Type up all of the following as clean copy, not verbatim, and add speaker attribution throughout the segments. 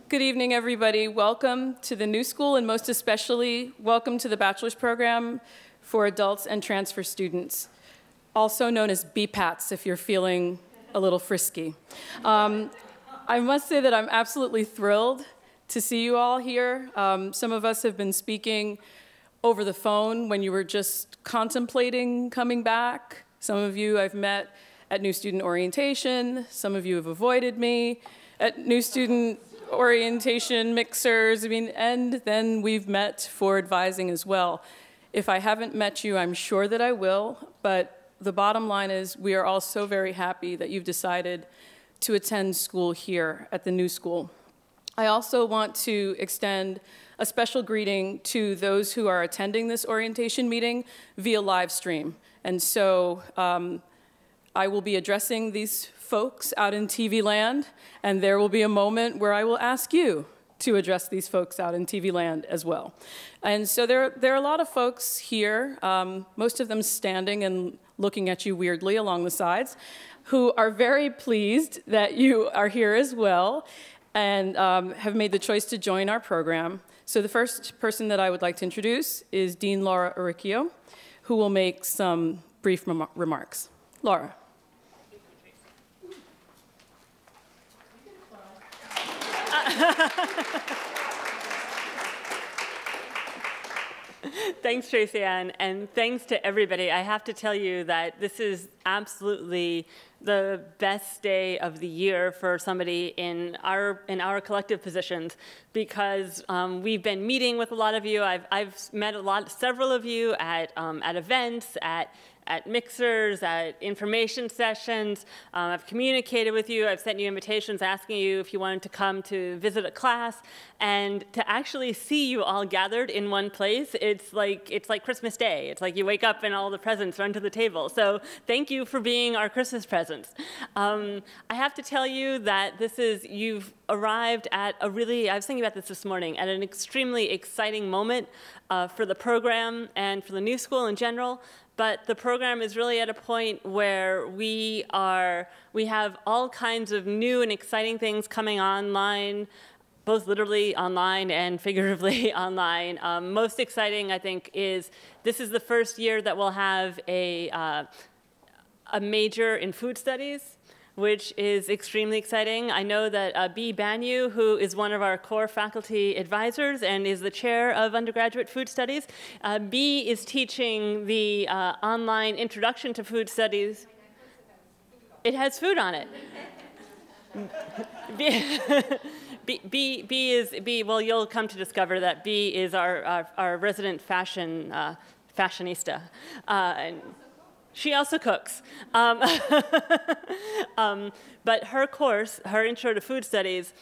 Speaker 1: Good evening, everybody. Welcome to the new school, and most especially, welcome to the Bachelor's program for adults and transfer students, also known as BPATs if you're feeling a little frisky. I must say that I'm absolutely thrilled to see you all here. Some of us have been speaking over the phone when you were just contemplating coming back. Some of you I've met at new student orientation. Some of you have avoided me at new student orientation mixers, and then we've met for advising as well. If I haven't met you, I'm sure that I will, but the bottom line is we are all so very happy that you've decided to attend school here at the new school. I also want to extend a special greeting to those who are attending this orientation meeting via live stream. And so I will be addressing these folks out in TV land, and there will be a moment where I will ask you to address these folks out in TV land as well. And so there are a lot of folks here, most of them standing and looking at you weirdly along the sides, who are very pleased that you are here as well and have made the choice to join our program. So the first person that I would like to introduce is Dean Laura Uricchio, who will make some brief remarks. Laura.
Speaker 2: Thanks, Tracy Ann, and thanks to everybody. I have to tell you that this is absolutely the best day of the year for somebody in our collective positions, because we've been meeting with a lot of you. I've met several of you at events, at mixers, at information sessions. I've communicated with you. I've sent you invitations asking you if you wanted to come to visit a class. And to actually see you all gathered in one place, it's like Christmas Day. It's like you wake up and all the presents are under the table. So thank you for being our Christmas presents. I have to tell you that you've arrived at I was thinking about this morning, at an extremely exciting moment for the program and for the new school in general. But the program is really at a point where we have all kinds of new and exciting things coming online, both literally online and figuratively online. Most exciting, I think, is this is the first year that we'll have a major in food studies, which is extremely exciting. I know that B. Banyu, who is one of our core faculty advisors and is the chair of undergraduate food studies, B is teaching the online introduction to food studies. It has food on it. Well, you'll come to discover that B is our resident fashionista. She also cooks. But her course, her Intro to Food Studies,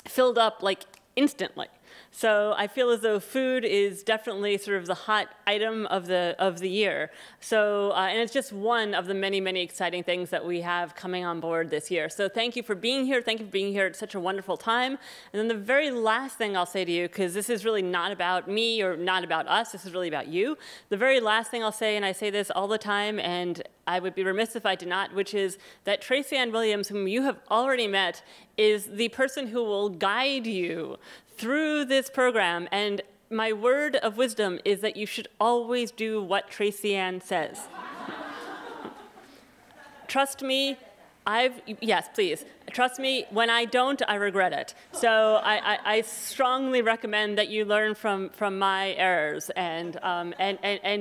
Speaker 2: filled up like instantly. So I feel as though food is definitely sort of the hot item of the year. So and it's just one of the many, many exciting things that we have coming on board this year. So thank you for being here. Thank you for being here at such a wonderful time. And then the very last thing I'll say to you, because this is really not about me or not about us, this is really about you. The very last thing I'll say, and I say this all the time, and I would be remiss if I did not, which is that Tracy Ann Williams, whom you have already met, is the person who will guide you through this program. And my word of wisdom is that you should always do what Tracy Ann says. Trust me, yes, please. Trust me, when I don't, I regret it. So I strongly recommend that you learn from my errors and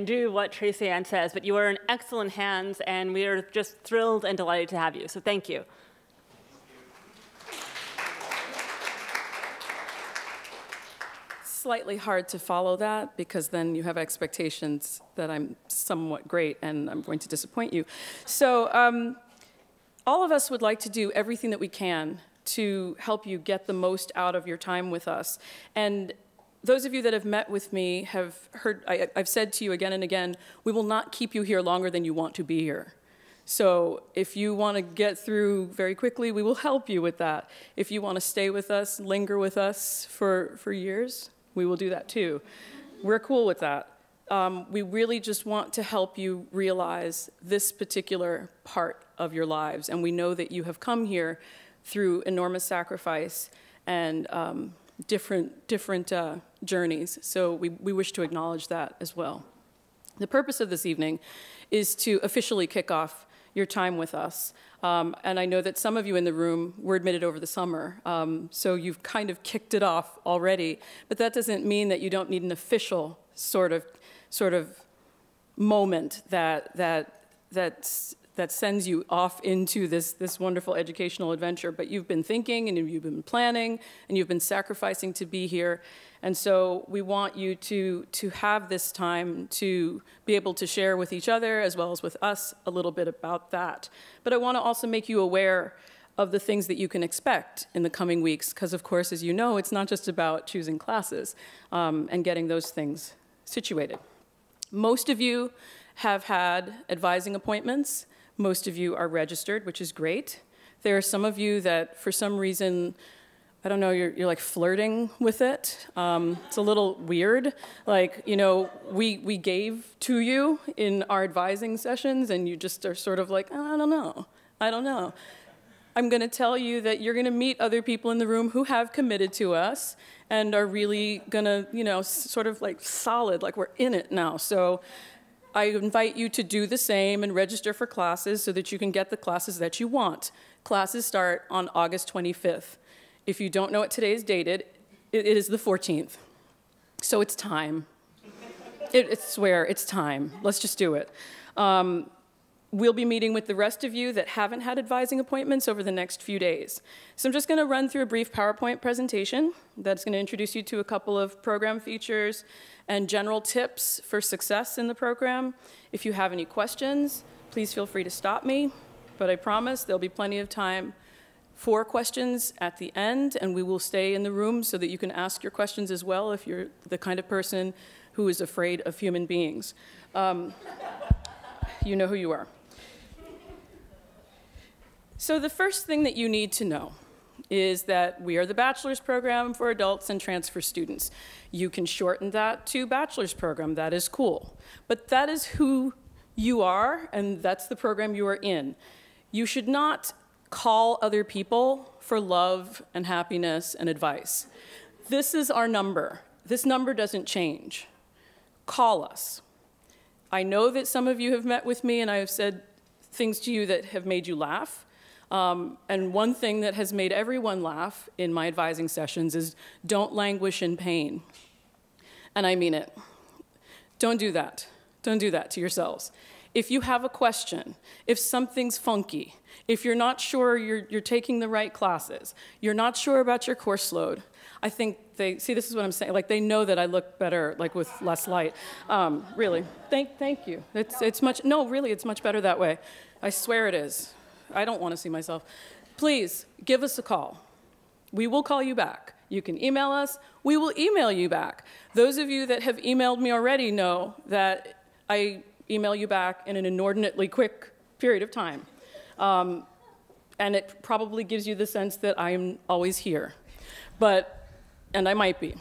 Speaker 2: do what Tracy Ann says. But you are in excellent hands, and we are just thrilled and delighted to have you. So thank you.
Speaker 1: Slightly hard to follow that, because then you have expectations that I'm somewhat great and I'm going to disappoint you. So all of us would like to do everything that we can to help you get the most out of your time with us. And those of you that have met with me have heard, I've said to you again and again, we will not keep you here longer than you want to be here. So if you want to get through very quickly, we will help you with that. If you want to stay with us, linger with us for years, we will do that too. We're cool with that. We really just want to help you realize this particular part of your lives. And we know that you have come here through enormous sacrifice and different journeys. So we wish to acknowledge that as well. The purpose of this evening is to officially kick off your time with us. And I know that some of you in the room were admitted over the summer, so you've kind of kicked it off already. But that doesn't mean that you don't need an official sort of moment that sends you off into this wonderful educational adventure. But you've been thinking, and you've been planning, and you've been sacrificing to be here. And so we want you to have this time to be able to share with each other, as well as with us, a little bit about that. But I want to also make you aware of the things that you can expect in the coming weeks, because of course, as you know, it's not just about choosing classes and getting those things situated. Most of you have had advising appointments. Most of you are registered, which is great. There are some of you that, for some reason, I don't know, you're like flirting with it. It's a little weird. Like, you know, we gave to you in our advising sessions, and you just are sort of like, oh, I don't know. I'm going to tell you that you're going to meet other people in the room who have committed to us and are really going to, you know, sort of like solid, like we're in it now. So I invite you to do the same and register for classes so that you can get the classes that you want. Classes start on August 25th. If you don't know what today is dated, it is the 14th. So it's time. I swear, it's time. Let's just do it. We'll be meeting with the rest of you that haven't had advising appointments over the next few days. So I'm just going to run through a brief PowerPoint presentation that's going to introduce you to a couple of program features and general tips for success in the program. If you have any questions, please feel free to stop me, but I promise there'll be plenty of time for questions at the end, and we will stay in the room so that you can ask your questions as well if you're the kind of person who is afraid of human beings. You know who you are. So the first thing that you need to know is that we are the Bachelor's program for adults and transfer students. You can shorten that to Bachelor's program. That is cool. But that is who you are, and that's the program you are in. You should not call other people for love and happiness and advice. This is our number. This number doesn't change. Call us. I know that some of you have met with me and I have said things to you that have made you laugh. And one thing that has made everyone laugh in my advising sessions is don't languish in pain. And I mean it. Don't do that. Don't do that to yourselves. If you have a question, if something's funky, if you're not sure you're taking the right classes, you're not sure about your course load, I think they, see, this is what I'm saying, like they know that I look better like with less light. Really, thank you. It's much, no, really, it's much better that way. I swear it is. I don't want to see myself. Please, give us a call. We will call you back. You can email us. We will email you back. Those of you that have emailed me already know that I email you back in an inordinately quick period of time. And it probably gives you the sense that I'm always here. And I might be.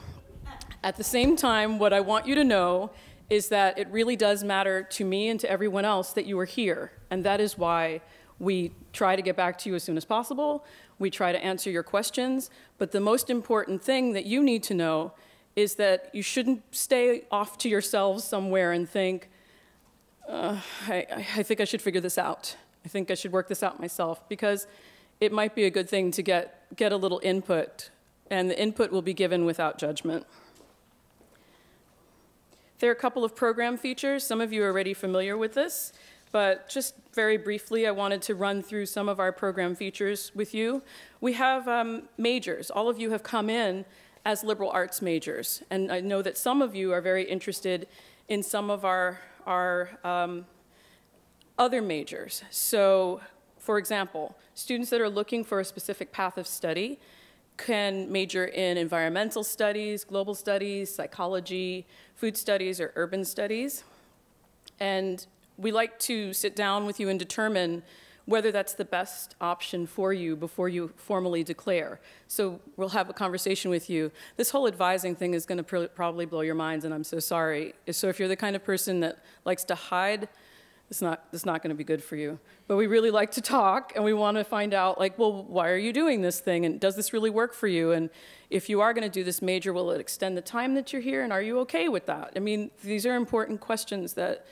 Speaker 1: At the same time, what I want you to know is that it really does matter to me and to everyone else that you are here. And that is why we try to get back to you as soon as possible. We try to answer your questions. But the most important thing that you need to know is that you shouldn't stay off to yourselves somewhere and think, I think I should figure this out. I think I should work this out myself, because it might be a good thing to get a little input, and the input will be given without judgment. There are a couple of program features. Some of you are already familiar with this, but just very briefly, I wanted to run through some of our program features with you. We have majors. All of you have come in as liberal arts majors, and I know that some of you are very interested in some of our other majors. So, for example, students that are looking for a specific path of study can major in environmental studies, global studies, psychology, food studies, or urban studies. And we like to sit down with you and determine whether that's the best option for you before you formally declare. So we'll have a conversation with you. This whole advising thing is going to probably blow your minds, and I'm so sorry. So if you're the kind of person that likes to hide it's not going to be good for you. But we really like to talk, and we want to find out, like, well, why are you doing this thing, and does this really work for you? And if you are going to do this major, will it extend the time that you're here, and are you okay with that? I mean, these are important questions that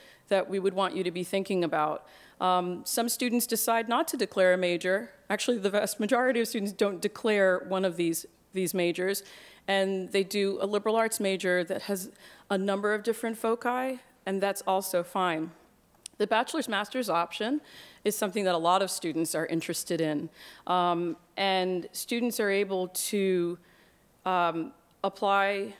Speaker 1: we would want you to be thinking about. Some students decide not to declare a major. Actually, the vast majority of students don't declare one of these majors, and they do a liberal arts major that has a number of different foci, and that's also fine. The bachelor's master's option is something that a lot of students are interested in, and students are able to apply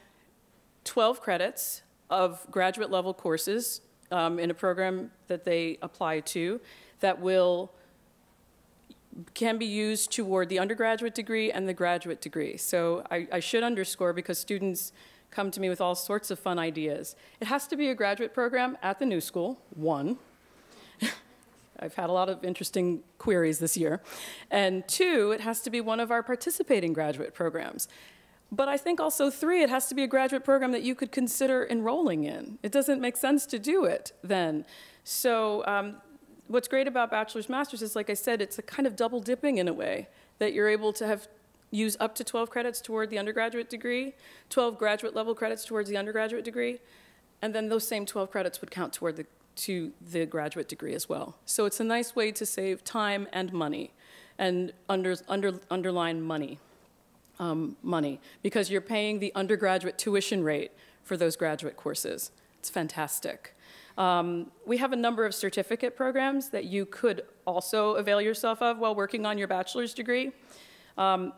Speaker 1: 12 credits of graduate level courses in a program that they apply to that can be used toward the undergraduate degree and the graduate degree. So I should underscore, because students come to me with all sorts of fun ideas. It has to be a graduate program at the New School, one. I've had a lot of interesting queries this year. And two, it has to be one of our participating graduate programs. But I think also three, it has to be a graduate program that you could consider enrolling in. It doesn't make sense to do it then. So what's great about bachelor's master's is, like I said, it's a kind of double dipping in a way, that you're able to use up to 12 credits toward the undergraduate degree, 12 graduate level credits towards the undergraduate degree, and then those same 12 credits would count toward the graduate degree as well. So it's a nice way to save time and money, and underline money. Because you're paying the undergraduate tuition rate for those graduate courses. It's fantastic. We have a number of certificate programs that you could also avail yourself of while working on your bachelor's degree.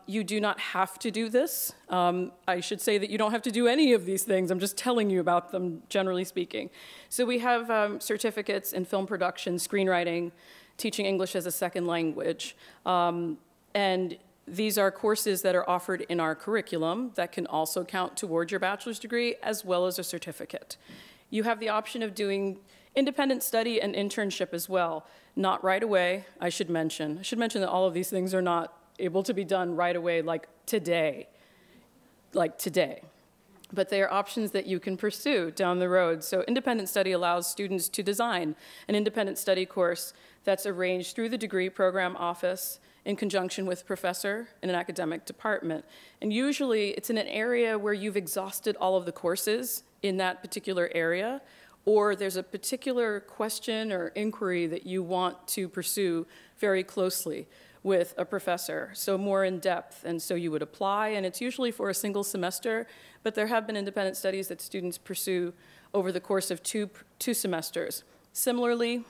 Speaker 1: You do not have to do this. I should say that you don't have to do any of these things. I'm just telling you about them, generally speaking. So we have certificates in film production, screenwriting, teaching English as a second language, and these are courses that are offered in our curriculum that can also count towards your bachelor's degree as well as a certificate. You have the option of doing independent study and internship as well. Not right away, I should mention. I should mention that all of these things are not able to be done right away, like today. But they are options that you can pursue down the road. So independent study allows students to design an independent study course that's arranged through the degree program office in conjunction with a professor in an academic department. And usually it's in an area where you've exhausted all of the courses in that particular area, or there's a particular question or inquiry that you want to pursue very closely with a professor, so more in depth. And so you would apply, and it's usually for a single semester, but there have been independent studies that students pursue over the course of two semesters. Similarly,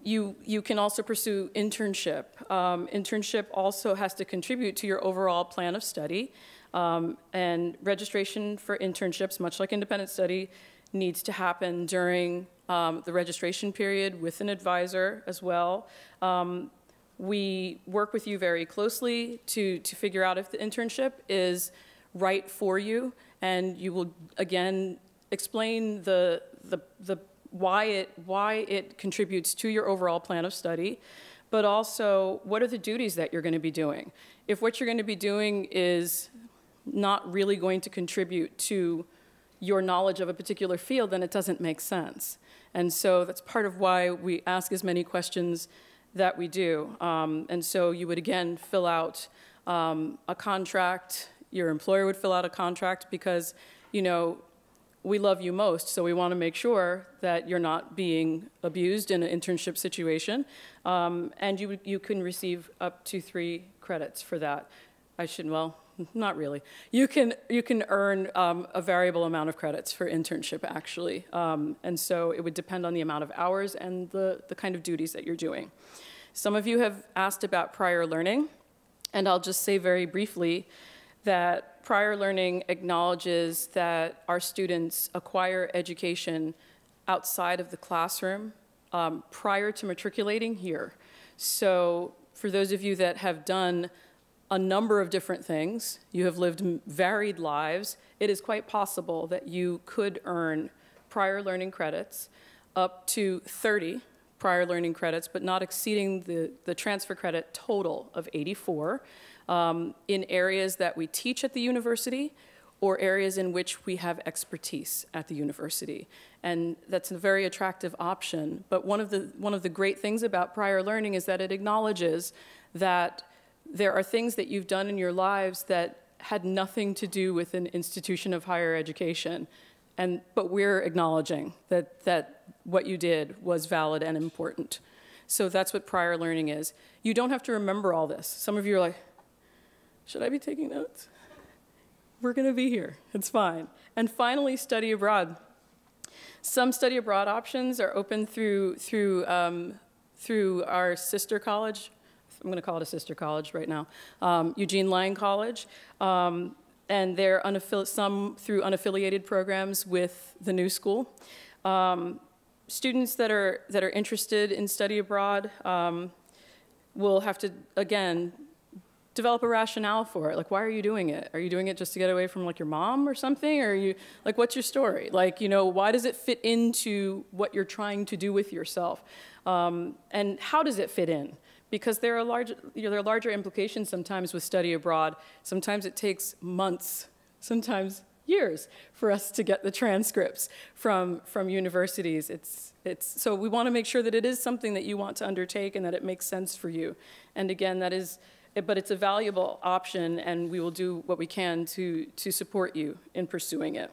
Speaker 1: you can also pursue internship. Internship also has to contribute to your overall plan of study, and registration for internships, much like independent study, needs to happen during the registration period with an advisor as well. We work with you very closely to figure out if the internship is right for you, and you will again explain why it contributes to your overall plan of study, but also what are the duties that you're going to be doing. If what you're going to be doing is not really going to contribute to your knowledge of a particular field, then it doesn't make sense. And so that's part of why we ask as many questions that we do. And so you would again fill out a contract. Your employer would fill out a contract because, you know, we love you most, so we want to make sure that you're not being abused in an internship situation, and you can receive up to 3 credits for that. Well, not really. You can earn a variable amount of credits for internship, actually, and so it would depend on the amount of hours and the kind of duties that you're doing. Some of you have asked about prior learning, and I'll just say very briefly that prior learning acknowledges that our students acquire education outside of the classroom prior to matriculating here. So for those of you that have done a number of different things, you have lived varied lives, it is quite possible that you could earn prior learning credits up to 30 prior learning credits, but not exceeding the transfer credit total of 84. In areas that we teach at the university or areas in which we have expertise at the university. And that's a very attractive option. But one of the great things about prior learning is that it acknowledges that there are things that you've done in your lives that had nothing to do with an institution of higher education. But we're acknowledging that what you did was valid and important. So that's what prior learning is. You don't have to remember all this. Some of you are like, should I be taking notes? We're going to be here. It's fine. And finally, study abroad. Some study abroad options are open through our sister college. I'm going to call it a sister college right now, Eugene Lang College. And they're some through unaffiliated programs with the New School. Students that are interested in study abroad will have to, again, develop a rationale for it. Like, why are you doing it? Are you doing it just to get away from, like, your mom or something? Or are you, like, what's your story? Like, you know, why does it fit into what you're trying to do with yourself? And how does it fit in? Because there are larger implications sometimes with study abroad. Sometimes it takes months, sometimes years, for us to get the transcripts from universities. So we want to make sure that it is something that you want to undertake and that it makes sense for you. And again, but it's a valuable option, and we will do what we can to support you in pursuing it.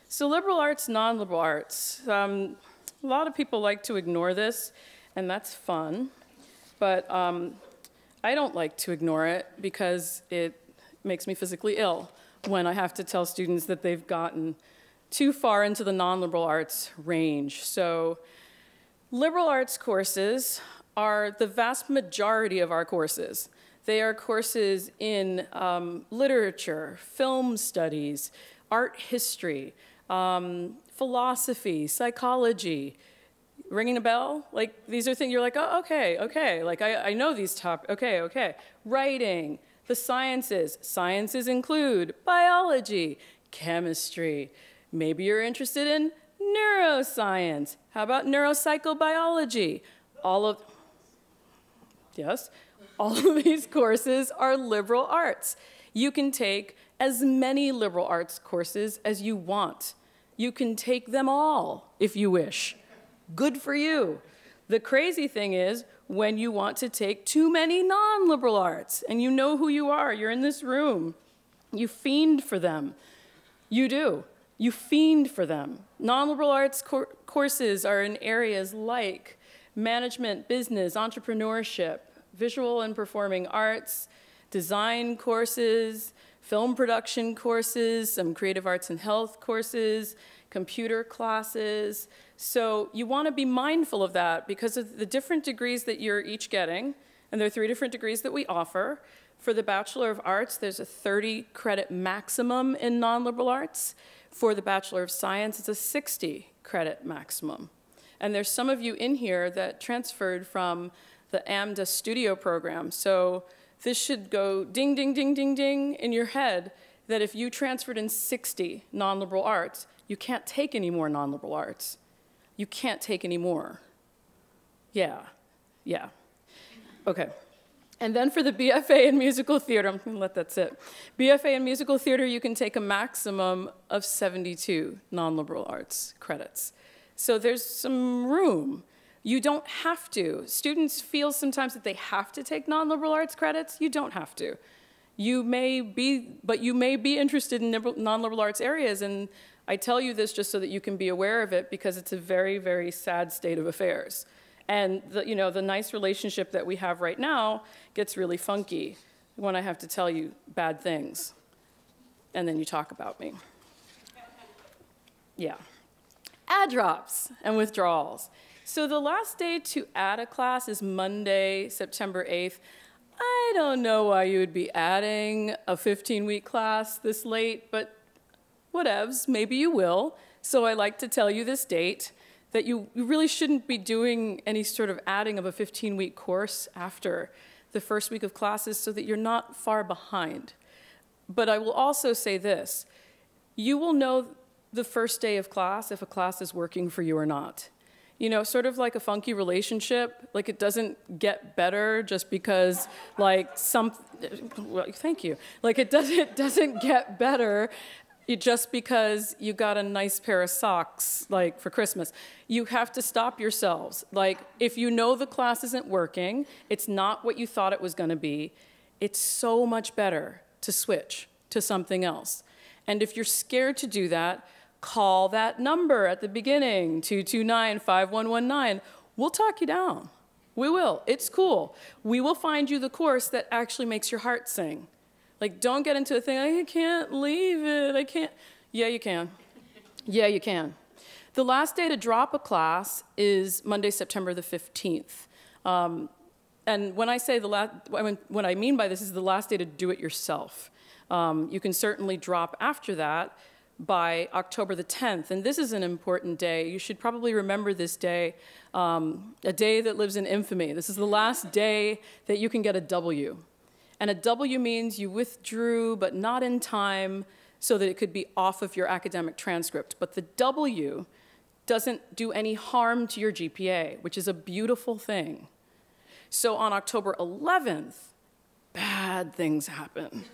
Speaker 1: So liberal arts, non-liberal arts. A lot of people like to ignore this, and that's fun. But I don't like to ignore it because it makes me physically ill when I have to tell students that they've gotten too far into the non-liberal arts range. So liberal arts courses are the vast majority of our courses. They are courses in literature, film studies, art history, philosophy, psychology. Ringing a bell? Like, these are things you're like, oh, okay. Like, I know these topics. Okay. Writing, the sciences. Sciences include biology, chemistry. Maybe you're interested in neuroscience. How about neuropsychobiology? All of these courses are liberal arts. You can take as many liberal arts courses as you want. You can take them all if you wish. Good for you. The crazy thing is when you want to take too many non-liberal arts, and you know who you are, you're in this room, you fiend for them. You do. You fiend for them. Non-liberal arts courses are in areas like management, business, entrepreneurship, visual and performing arts, design courses, film production courses, some creative arts and health courses, computer classes. So you want to be mindful of that because of the different degrees that you're each getting, and there are 3 different degrees that we offer. For the Bachelor of Arts, there's a 30-credit maximum in non-liberal arts. For the Bachelor of Science, it's a 60-credit maximum. And there's some of you in here that transferred from the AMDA studio program. So this should go ding, ding, ding, ding, ding in your head that if you transferred in 60 non-liberal arts, you can't take any more non-liberal arts. You can't take any more. Yeah. Okay. And then for the BFA in musical theater, I'm going to let that sit. BFA in musical theater, you can take a maximum of 72 non-liberal arts credits. So there's some room. You don't have to. Students feel sometimes that they have to take non-liberal arts credits. You don't have to. You may be interested in non-liberal arts areas, and I tell you this just so that you can be aware of it because it's a very, very sad state of affairs. And the nice relationship that we have right now gets really funky when I have to tell you bad things, and then you talk about me. Yeah. Add drops and withdrawals. So the last day to add a class is Monday, September 8th. I don't know why you would be adding a 15-week class this late, but whatevs, maybe you will. So I like to tell you this date, that you really shouldn't be doing any sort of adding of a 15-week course after the first week of classes so that you're not far behind. But I will also say this, you will know the first day of class if a class is working for you or not. You know, sort of like a funky relationship, like it doesn't get better just because like well, thank you. Like it doesn't get better just because you got a nice pair of socks like for Christmas. You have to stop yourselves. Like if you know the class isn't working, it's not what you thought it was going to be, it's so much better to switch to something else. And if you're scared to do that, call that number at the beginning, 229-5119. We'll talk you down. We will. It's cool. We will find you the course that actually makes your heart sing. Like, don't get into a thing, I can't leave it, I can't. Yeah, you can. Yeah, you can. The last day to drop a class is Monday, September the 15th. And when I say what I mean by this is the last day to do it yourself. You can certainly drop after that by October the 10th. And this is an important day. You should probably remember this day, a day that lives in infamy. This is the last day that you can get a W. And a W means you withdrew, but not in time, so that it could be off of your academic transcript. But the W doesn't do any harm to your GPA, which is a beautiful thing. So on October 11th, bad things happen.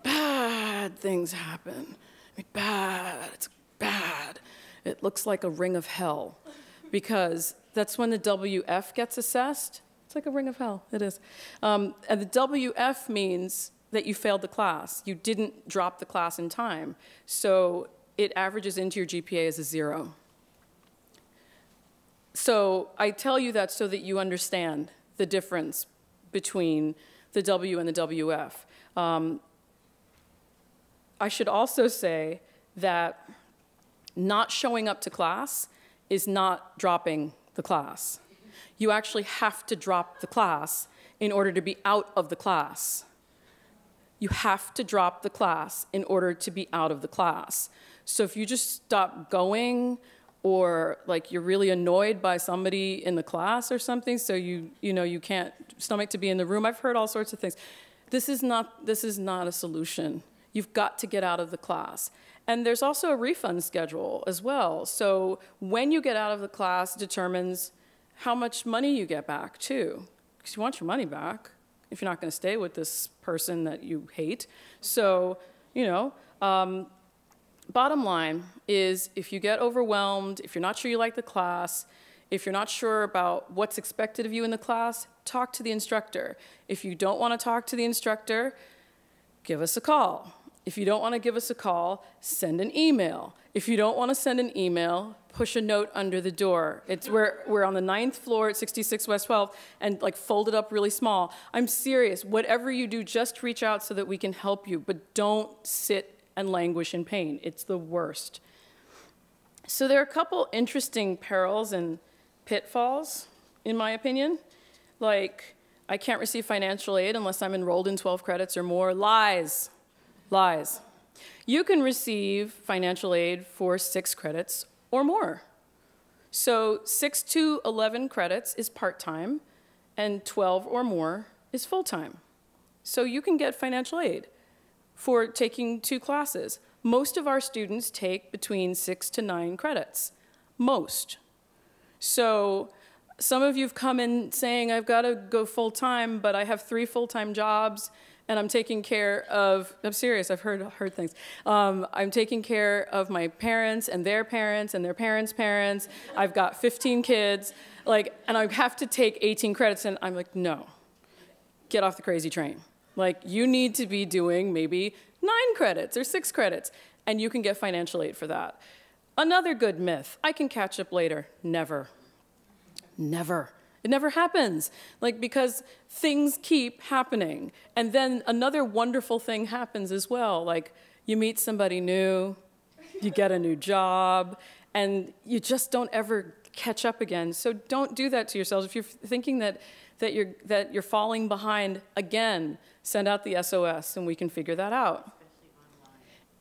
Speaker 1: Bad things happen. I mean, bad, it's bad. It looks like a ring of hell because that's when the WF gets assessed. It's like a ring of hell, it is. And the WF means that you failed the class. You didn't drop the class in time. So it averages into your GPA as a 0. So I tell you that so that you understand the difference between the W and the WF. I should also say that not showing up to class is not dropping the class. You actually have to drop the class in order to be out of the class. You have to drop the class in order to be out of the class. So if you just stop going, or like you're really annoyed by somebody in the class or something, so you can't stomach to be in the room, I've heard all sorts of things. This is not a solution. You've got to get out of the class. And there's also a refund schedule as well. So when you get out of the class determines how much money you get back too. Because you want your money back if you're not going to stay with this person that you hate. So, bottom line is if you get overwhelmed, if you're not sure you like the class, if you're not sure about what's expected of you in the class, talk to the instructor. If you don't want to talk to the instructor, give us a call. If you don't want to give us a call, send an email. If you don't want to send an email, push a note under the door. We're on the 9th floor at 66 West 12th and like fold it up really small. I'm serious. Whatever you do, just reach out so that we can help you, but don't sit and languish in pain. It's the worst. So there are a couple interesting perils and pitfalls, in my opinion. Like, I can't receive financial aid unless I'm enrolled in 12 credits or more. Lies. Lies. You can receive financial aid for 6 credits or more. So 6 to 11 credits is part-time, and 12 or more is full-time. So you can get financial aid for taking 2 classes. Most of our students take between 6 to 9 credits. Most. So some of you have come in saying, I've got to go full-time, but I have 3 full-time jobs, and I'm taking care of, I'm serious, I've heard things. I'm taking care of my parents and their parents and their parents' parents. I've got 15 kids, and I have to take 18 credits, and I'm like, no, get off the crazy train. Like, you need to be doing maybe 9 credits or 6 credits, and you can get financial aid for that. Another good myth, I can catch up later. Never. Never. It never happens, because things keep happening. And then another wonderful thing happens as well. Like, you meet somebody new, you get a new job, and you just don't ever catch up again. So don't do that to yourselves. If you're thinking that you're falling behind again, send out the SOS and we can figure that out.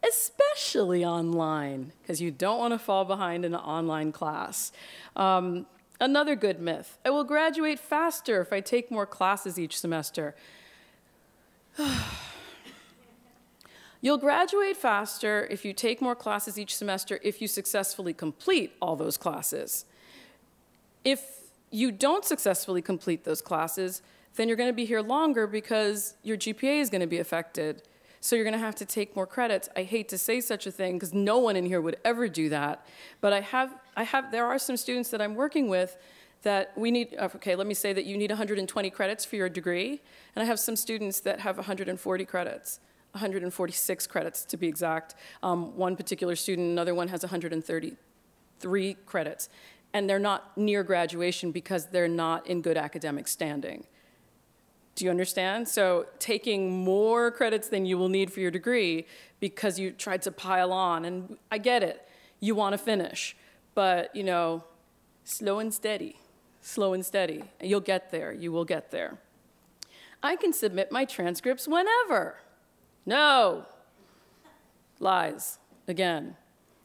Speaker 1: Especially online, because you don't want to fall behind in an online class. Another good myth, I will graduate faster if I take more classes each semester. You'll graduate faster if you take more classes each semester if you successfully complete all those classes. If you don't successfully complete those classes, then you're going to be here longer because your GPA is going to be affected. So you're going to have to take more credits. I hate to say such a thing because no one in here would ever do that. But there are some students that I'm working with that we need, okay, let me say that you need 120 credits for your degree. And I have some students that have 140 credits, 146 credits to be exact. One particular student, another one has 133 credits. And they're not near graduation because they're not in good academic standing. Do you understand? So taking more credits than you will need for your degree because you tried to pile on, and I get it, you want to finish, but you know, slow and steady, and you'll get there, you will get there. I can submit my transcripts whenever. No, lies, again.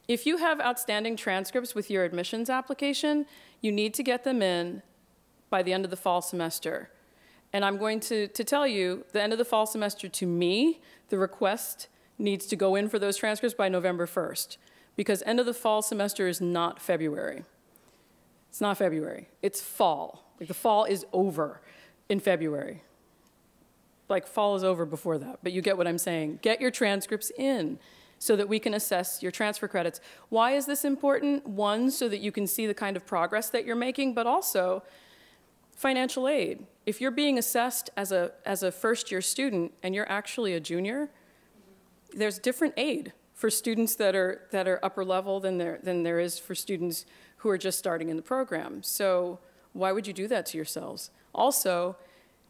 Speaker 1: If you have outstanding transcripts with your admissions application, you need to get them in by the end of the fall semester. And I'm going to tell you, the end of the fall semester, to me, the request needs to go in for those transcripts by November 1st, because end of the fall semester is not February. It's not February, it's fall. Like the fall is over in February. Like fall is over before that, but you get what I'm saying. Get your transcripts in so that we can assess your transfer credits. Why is this important? One, so that you can see the kind of progress that you're making, but also financial aid. If you're being assessed as a first-year student and you're actually a junior, there's different aid for students that are upper level than there is for students who are just starting in the program. So why would you do that to yourselves? Also,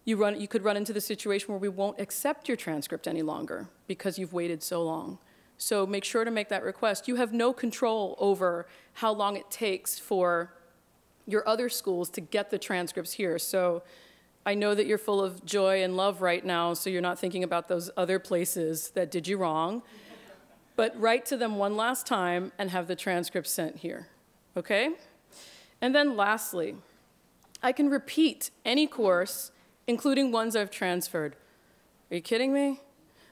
Speaker 1: you could run into the situation where we won't accept your transcript any longer because you've waited so long. So make sure to make that request. You have no control over how long it takes for your other schools to get the transcripts here. So I know that you're full of joy and love right now, so you're not thinking about those other places that did you wrong. But write to them one last time and have the transcripts sent here, okay? And then lastly, I can repeat any course, including ones I've transferred. Are you kidding me?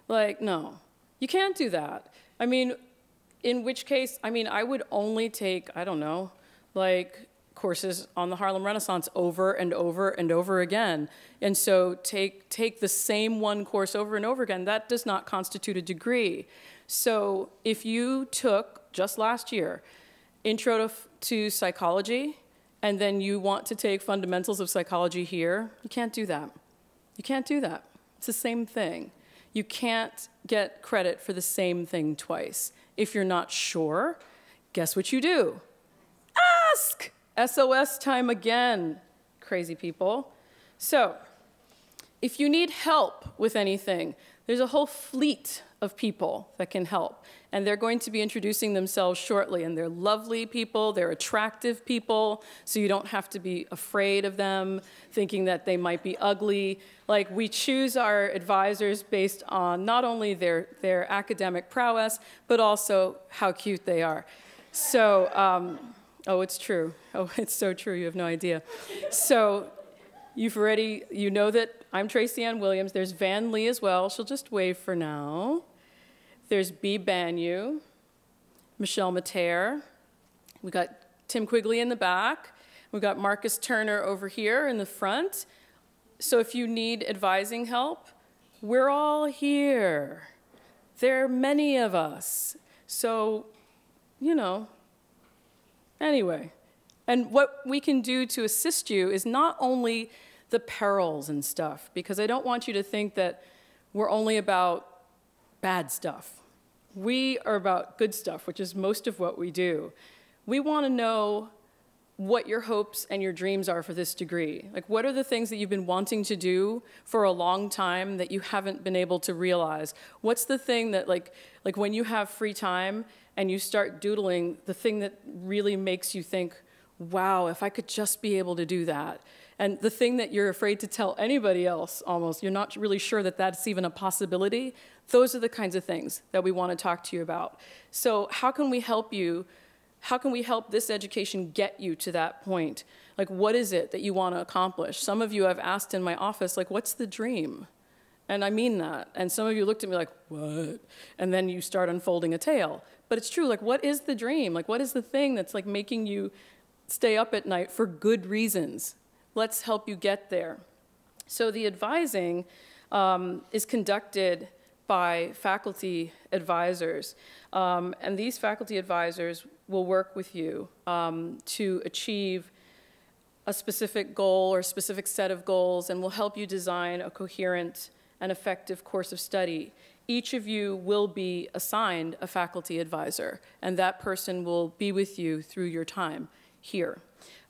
Speaker 1: Like, no, you can't do that. I mean, in which case, I mean, I would only take, I don't know, like courses on the Harlem Renaissance over and over and over again. And so take the same one course over and over again. That does not constitute a degree. So if you took, just last year, Intro to Psychology, and then you want to take Fundamentals of Psychology here, you can't do that. You can't do that. It's the same thing. You can't get credit for the same thing twice. If you're not sure, guess what you do? Ask! SOS time again, crazy people. So, if you need help with anything, there's a whole fleet of people that can help. And they're going to be introducing themselves shortly. And they're lovely people, they're attractive people, so you don't have to be afraid of them, thinking that they might be ugly. Like, we choose our advisors based on not only their academic prowess, but also how cute they are. So, oh, it's true. Oh, it's so true, you have no idea. So, you know that I'm Tracy Ann Williams. There's Van Lee as well. She'll just wave for now. There's B. Banyu, Michelle Mater. We got Tim Quigley in the back. We've got Marcus Turner over here in the front. So if you need advising help, we're all here. There are many of us. So, you know, anyway. And what we can do to assist you is not only the perils and stuff, because I don't want you to think that we're only about bad stuff. We are about good stuff, which is most of what we do. We want to know what your hopes and your dreams are for this degree. Like, what are the things that you've been wanting to do for a long time that you haven't been able to realize? What's the thing that, like when you have free time and you start doodling, the thing that really makes you think, wow, if I could just be able to do that. And the thing that you're afraid to tell anybody else, almost, you're not really sure that that's even a possibility, those are the kinds of things that we want to talk to you about. So how can we help you? How can we help this education get you to that point? Like, what is it that you want to accomplish? Some of you have asked in my office, like, what's the dream? And I mean that. And some of you looked at me like, what? And then you start unfolding a tale. But it's true, like, what is the dream? Like, what is the thing that's like making you stay up at night for good reasons. Let's help you get there. So the advising is conducted by faculty advisors. And these faculty advisors will work with you to achieve a specific goal or a specific set of goals, and will help you design a coherent and effective course of study. Each of you will be assigned a faculty advisor, and that person will be with you through your time here.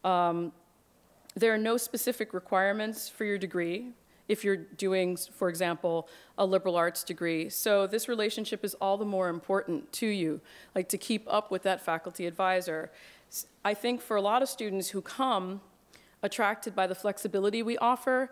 Speaker 1: There are no specific requirements for your degree if you're doing, for example, a liberal arts degree. So this relationship is all the more important to you, like to keep up with that faculty advisor. I think for a lot of students who come attracted by the flexibility we offer,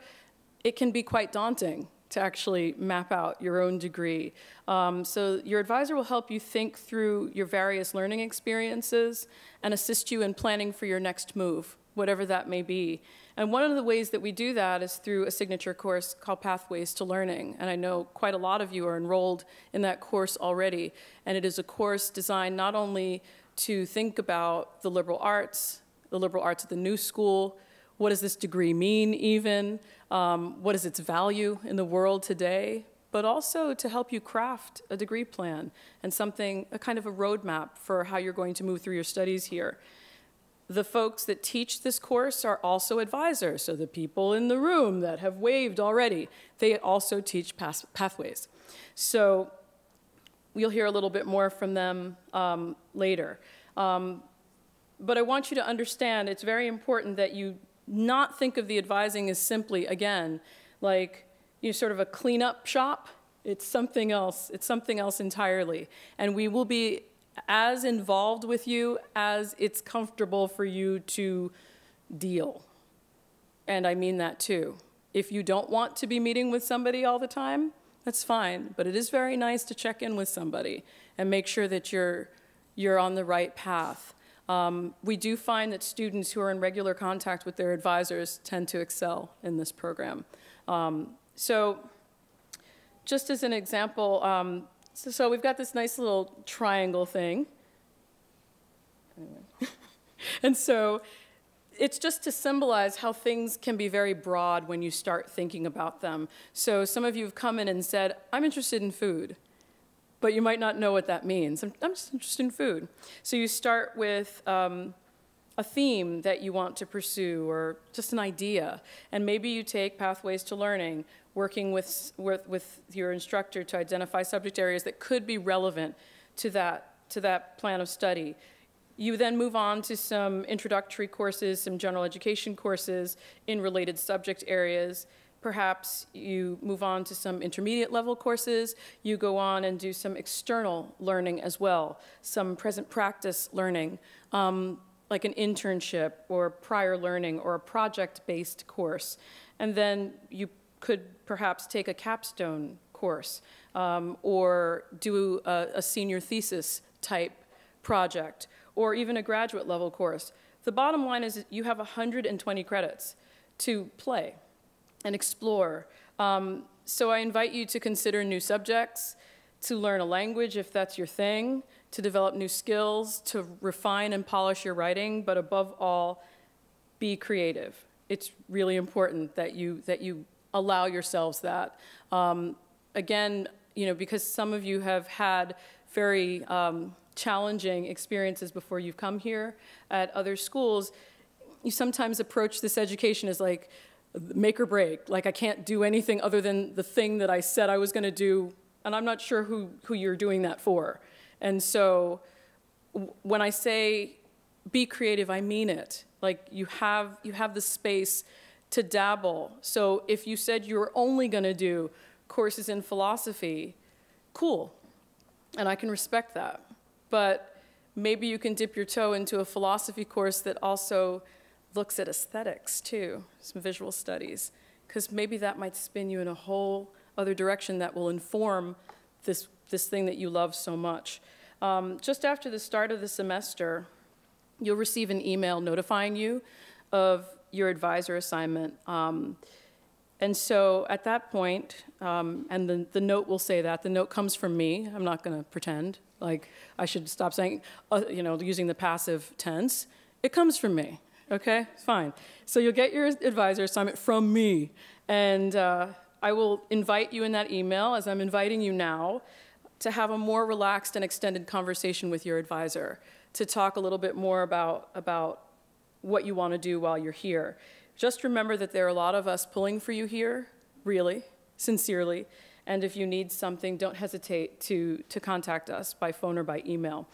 Speaker 1: it can be quite daunting to actually map out your own degree. So your advisor will help you think through your various learning experiences and assist you in planning for your next move, whatever that may be. And one of the ways that we do that is through a signature course called Pathways to Learning. And I know quite a lot of you are enrolled in that course already. And it is a course designed not only to think about the liberal arts of the new school, what does this degree mean even, what is its value in the world today, but also to help you craft a degree plan and a kind of a roadmap for how you're going to move through your studies here. The folks that teach this course are also advisors, so the people in the room that have waved already, they also teach Pathways. So you'll hear a little bit more from them later. But I want you to understand it's very important that you not think of the advising as simply, again, like sort of a cleanup shop. It's something else. It's something else entirely. And we will be as involved with you as it's comfortable for you to deal. And I mean that too. If you don't want to be meeting with somebody all the time, that's fine. But it is very nice to check in with somebody and make sure that you're on the right path. We do find that students who are in regular contact with their advisors tend to excel in this program. So just as an example, so we've got this nice little triangle thing. Anyway. And so it's just to symbolize how things can be very broad when you start thinking about them. So some of you have come in and said, I'm interested in food. But you might not know what that means. I'm just interested in food. So you start with a theme that you want to pursue or just an idea. And maybe you take Pathways to Learning, working with your instructor to identify subject areas that could be relevant to that plan of study. You then move on to some introductory courses, some general education courses in related subject areas. Perhaps you move on to some intermediate level courses. You go on and do some external learning as well, some present practice learning, like an internship or prior learning or a project-based course. And then you could perhaps take a capstone course or do a senior thesis type project or even a graduate level course. The bottom line is you have 120 credits to play and explore. So I invite you to consider new subjects, to learn a language if that's your thing, to develop new skills, to refine and polish your writing, but above all, be creative. It's really important that you allow yourselves that. Again, because some of you have had very challenging experiences before you've come here at other schools, you sometimes approach this education as like, make or break, like I can't do anything other than the thing that I said I was going to do, and I'm not sure who you're doing that for. And so when I say be creative, I mean it. Like you have the space to dabble. So if you said you were only going to do courses in philosophy, cool, and I can respect that. But maybe you can dip your toe into a philosophy course that also looks at aesthetics too, some visual studies, because maybe that might spin you in a whole other direction that will inform this thing that you love so much. Just after the start of the semester, you'll receive an email notifying you of your advisor assignment. And so at that point, and the note will say that, the note comes from me, I'm not gonna pretend, like I should stop saying, using the passive tense. It comes from me, okay? Fine. So you'll get your advisor assignment from me, and I will invite you in that email, as I'm inviting you now, to have a more relaxed and extended conversation with your advisor, to talk a little bit more about what you want to do while you're here. Just remember that there are a lot of us pulling for you here, really, sincerely, and if you need something, don't hesitate to contact us by phone or by email.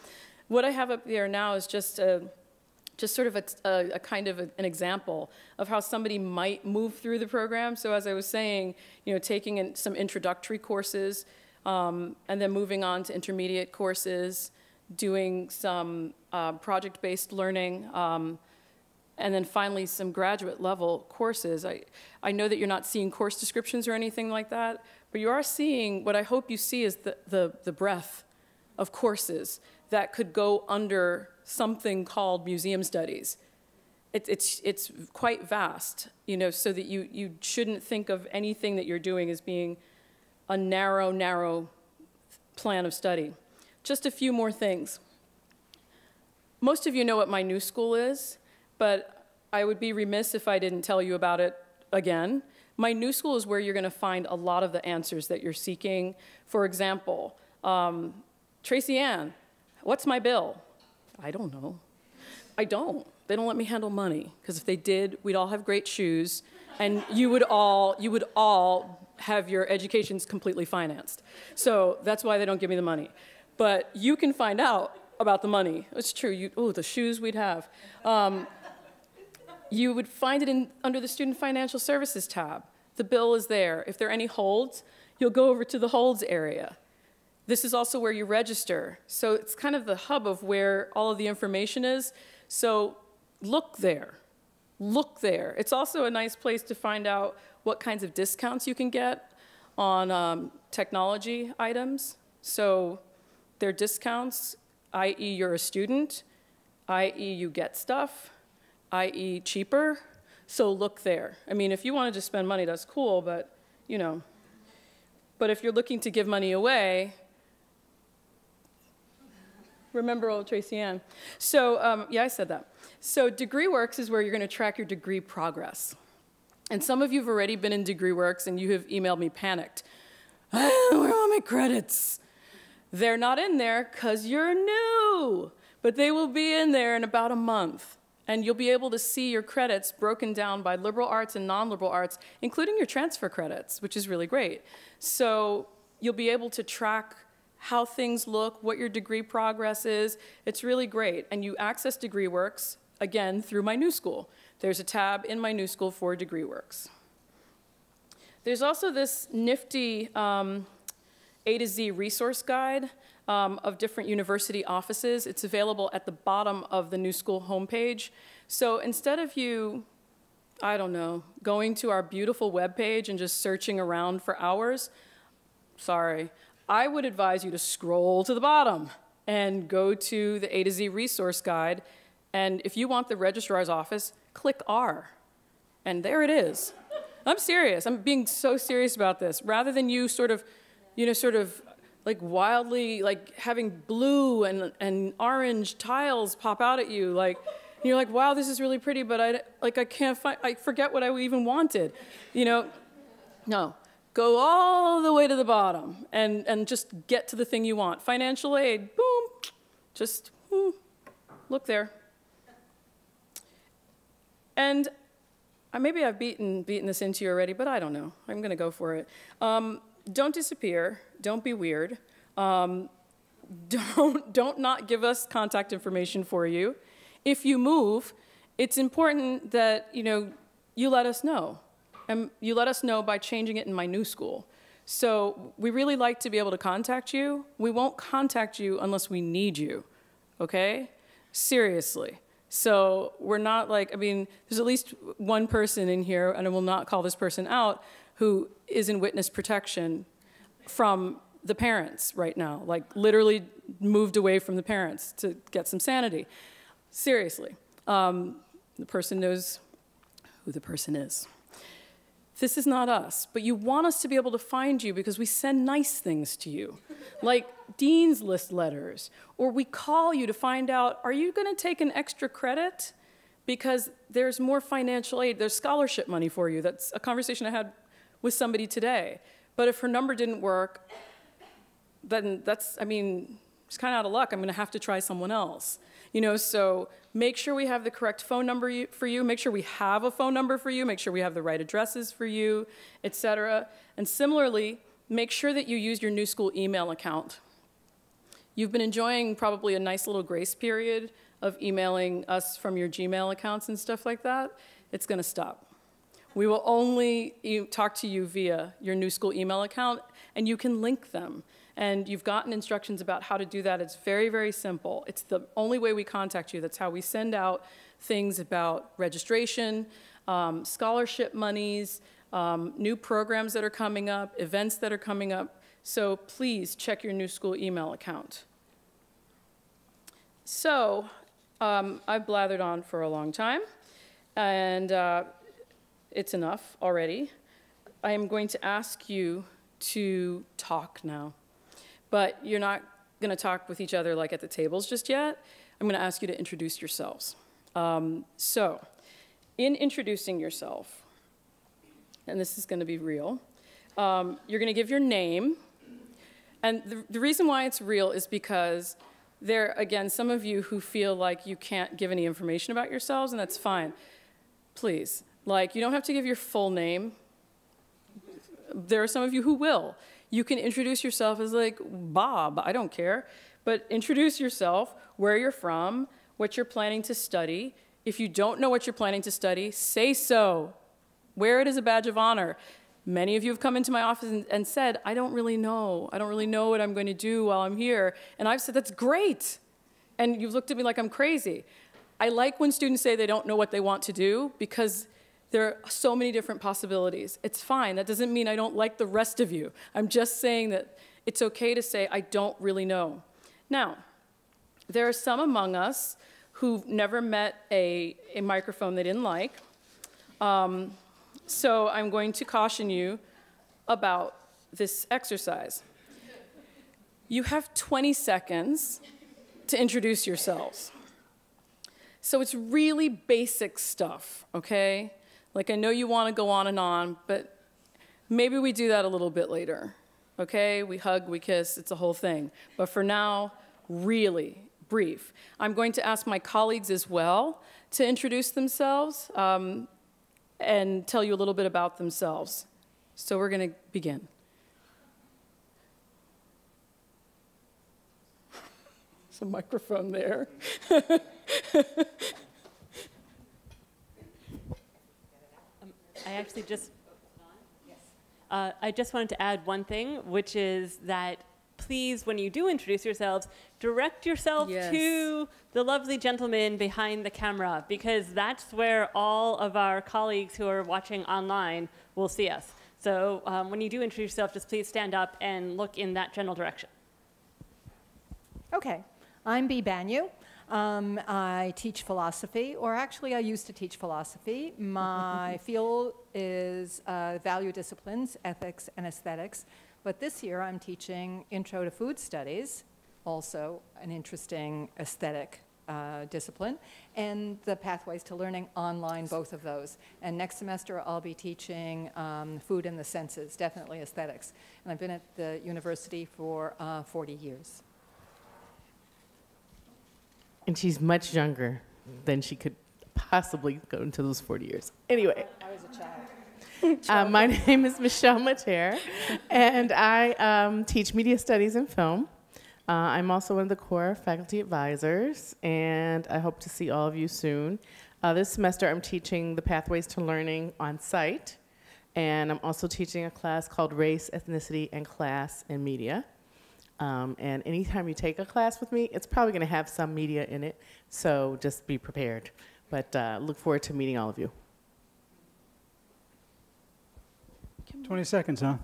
Speaker 1: What I have up there now is just sort of a kind of an example of how somebody might move through the program. So as I was saying, taking in some introductory courses, and then moving on to intermediate courses, doing some project-based learning, and then finally some graduate level courses. I know that you're not seeing course descriptions or anything like that, but you are seeing, what I hope you see is the breadth of courses that could go under something called museum studies. It's quite vast, so that you shouldn't think of anything that you're doing as being a narrow plan of study. Just a few more things. Most of you know what my new school is, but I would be remiss if I didn't tell you about it again. My new school is where you're going to find a lot of the answers that you're seeking. For example, Tracy Ann, what's my bill? I don't know. I don't. They don't let me handle money, because if they did, we'd all have great shoes, and you would all have your educations completely financed. So that's why they don't give me the money. But you can find out about the money. It's true. The shoes we'd have. You would find it under the Student Financial Services tab. The bill is there. If there are any holds, you'll go over to the holds area. This is also where you register. So it's kind of the hub of where all of the information is. So look there. Look there. It's also a nice place to find out what kinds of discounts you can get on technology items. So there are discounts, i.e. you're a student, i.e. you get stuff, i.e. cheaper. So look there. I mean, if you wanted to spend money, that's cool, but, But if you're looking to give money away, remember old Tracy Ann. So, yeah, I said that. So DegreeWorks is where you're going to track your degree progress. And some of you have already been in DegreeWorks, and you have emailed me panicked. Where are all my credits? They're not in there because you're new, but they will be in there in about a month. And you'll be able to see your credits broken down by liberal arts and non-liberal arts, including your transfer credits, which is really great. So you'll be able to track how things look, what your degree progress is. It's really great. And you access DegreeWorks, again, through my new school. There's a tab in my new school for DegreeWorks. There's also this nifty A to Z resource guide of different university offices. It's available at the bottom of the new school homepage. So instead of you, I don't know, going to our beautiful webpage and just searching around for hours, sorry, I would advise you to scroll to the bottom and go to the A to Z resource guide. And if you want the registrar's office, click R. And there it is. I'm serious. I'm being so serious about this. Rather than you sort of like wildly, like having blue and orange tiles pop out at you, like, you're like, wow, this is really pretty, but I forget what I even wanted, No, go all the way to the bottom and just get to the thing you want. Financial aid, boom, just look there. And maybe I've beaten this into you already, but I don't know. I'm going to go for it. Don't disappear. Don't be weird. Don't not give us contact information for you. If you move, it's important that you let us know. And you let us know by changing it in my new school. So we really like to be able to contact you. We won't contact you unless we need you, okay? Seriously. So we're not there's at least one person in here, and I will not call this person out, who is in witness protection from the parents right now, like literally moved away from the parents to get some sanity. Seriously. The person knows who the person is. This is not us, but you want us to be able to find you because we send nice things to you, like Dean's List letters, or we call you to find out, are you going to take an extra credit? because there's more financial aid. There's scholarship money for you. That's a conversation I had with somebody today. But if her number didn't work, then that's, I mean, it's kind of out of luck. I'm going to have to try someone else. You know, so make sure we have the correct phone number for you. Make sure we have a phone number for you. Make sure we have the right addresses for you, et cetera. And similarly, make sure that you use your new school email account. You've been enjoying probably a nice little grace period of emailing us from your Gmail accounts and stuff like that. It's going to stop. We will only talk to you via your new school email account, and you can link them. And you've gotten instructions about how to do that. It's very, very simple. It's the only way we contact you. That's how we send out things about registration, scholarship monies, new programs that are coming up, events that are coming up. So please check your new school email account. So I've blathered on for a long time, and it's enough already. I am going to ask you to talk now. But you're not going to talk with each other like at the tables just yet. I'm going to ask you to introduce yourselves. So, in introducing yourself, and this is going to be real, you're going to give your name. And the reason why it's real is because there, again, some of you who feel like you can't give any information about yourselves, and that's fine. Please, like, you don't have to give your full name. There are some of you who will. You can introduce yourself as like Bob, I don't care, but introduce yourself, where you're from, what you're planning to study. If you don't know what you're planning to study, say so. Wear it as a badge of honor. Many of you have come into my office and said, I don't really know. I don't really know what I'm going to do while I'm here. And I've said, that's great. And you've looked at me like I'm crazy. I like when students say they don't know what they want to do because there are so many different possibilities. It's fine. That doesn't mean I don't like the rest of you. I'm just saying that it's okay to say, I don't really know. Now, there are some among us who've never met a microphone they didn't like. So I'm going to caution you about this exercise. You have 20 seconds to introduce yourselves. So it's really basic stuff, okay? Like, I know you want to go on, but maybe we do that a little bit later, okay? We hug, we kiss, it's a whole thing. But for now, really brief. I'm going to ask my colleagues as well to introduce themselves and tell you a little bit about themselves. So we're going to begin. There's a microphone there.
Speaker 2: I just wanted to add one thing, which is that please, when you do introduce yourselves, direct yourself to the lovely gentleman behind the camera, because that's where all of our colleagues who are watching online will see us. So when you do introduce yourself, just please stand up and look in that general direction.
Speaker 3: Okay, I'm Bea Banyu. I teach philosophy, or actually I used to teach philosophy. My field is value disciplines, ethics, and aesthetics. But this year I'm teaching Intro to Food Studies, also an interesting aesthetic discipline, and the Pathways to Learning online, both of those. And next semester I'll be teaching Food and the Senses, definitely aesthetics. And I've been at the university for 40 years.
Speaker 4: And she's much younger than she could possibly go into those 40 years. Anyway.
Speaker 3: I was a child.
Speaker 4: My name is Michelle Mater, and I teach media studies and film. I'm also one of the core faculty advisors, and I hope to see all of you soon. This semester, I'm teaching the Pathways to Learning on site, and I'm also teaching a class called Race, Ethnicity, and Class in Media. And anytime you take a class with me, it's probably going to have some media in it, so just be prepared. But look forward to meeting all of you.
Speaker 5: 20 seconds, huh?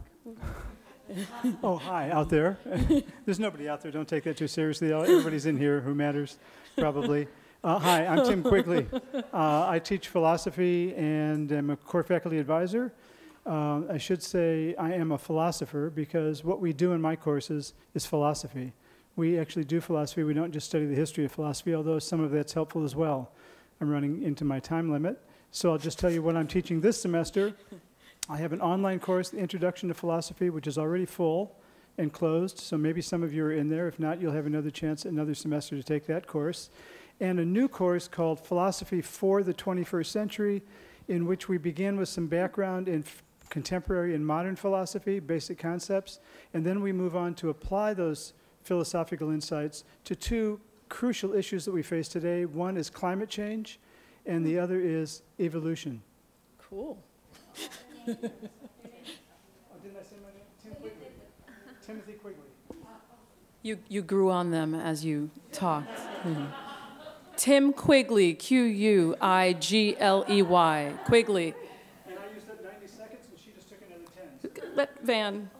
Speaker 5: Oh, hi, out there. There's nobody out there. Don't take that too seriously. Everybody's in here who matters, probably. Hi, I'm Tim Quigley. I teach philosophy and am a core faculty advisor. I should say I am a philosopher because what we do in my courses is philosophy. We actually do philosophy. We don't just study the history of philosophy, although some of that's helpful as well. I'm running into my time limit. So I'll just tell you what I'm teaching this semester. I have an online course, The Introduction to Philosophy, which is already full and closed. So maybe some of you are in there. If not, you'll have another chance, another semester to take that course. And a new course called Philosophy for the 21st Century, in which we begin with some background in contemporary and modern philosophy, basic concepts, and then we move on to apply those philosophical insights to two crucial issues that we face today. One is climate change, and the other is evolution.
Speaker 1: Cool.
Speaker 5: Oh, didn't I say my name? Tim Quigley. Timothy Quigley.
Speaker 1: You grew on them as you talked. Tim Quigley, Quigley. Quigley.
Speaker 5: And I used up 90 seconds, and she just took another 10.
Speaker 1: Let Van,